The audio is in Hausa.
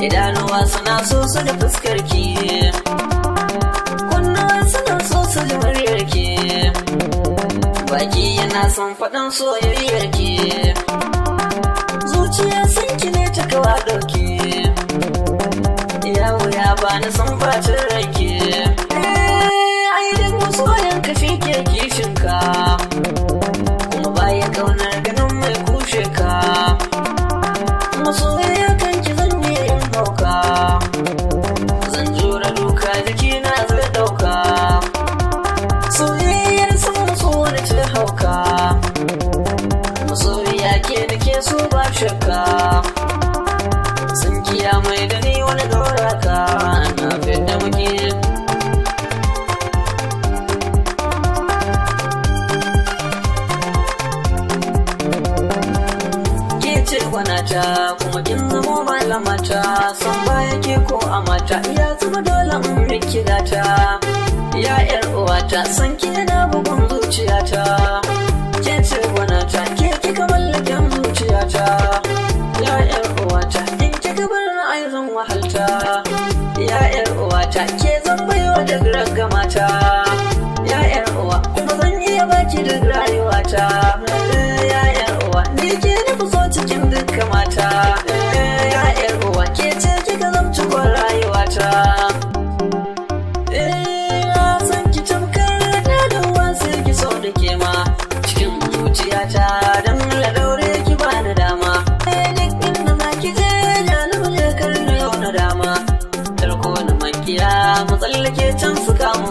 idanuwa suna so su da fuskarki, kunnuwa suna so su da muryarki, baki yana son faɗin soyayyarki, zuciya sanki ne ta kawa ɗauki, yawo ya bani son bacin ranki. Ai duk masoyan ka shi ke kishinka, kuma baya kaunar ganin mai kushe ka. Masoya kanki zan yi yin hauka, zan jura duka jikina zai ɗauka. Soyayyar sama so wani ce hauka, masoya ke nake so ba shakka. Sun kiya mai da ni wani doraka na fidda muke. Ke ce gwanata kuma kin zamo malamata, san baya ke ko a mata ya zama dole in miki gata. Ya yar uwata san ki na bugun zuciyata, ke ce gwanata ke kika mallakin zuciyata. Ya yar uwata in kika bar ra'ayi zan wahalta, ya yar uwata ke zan baiwa da ragamata. Ya yar uwa kuma zan iya baki da rayuwata. Ya yar uwa ni ke nufi so cikin dukkan mata. Ya yar uwa ke ce kika zamci kwa rayuwata. San ki tamkar da uwa sai ki so da ke ma cikin zuciyata, don la daure ki bani dama. Duk inda za ki je ya nufi kar na yau na dama, tarko na makiya mu tsallake can su kama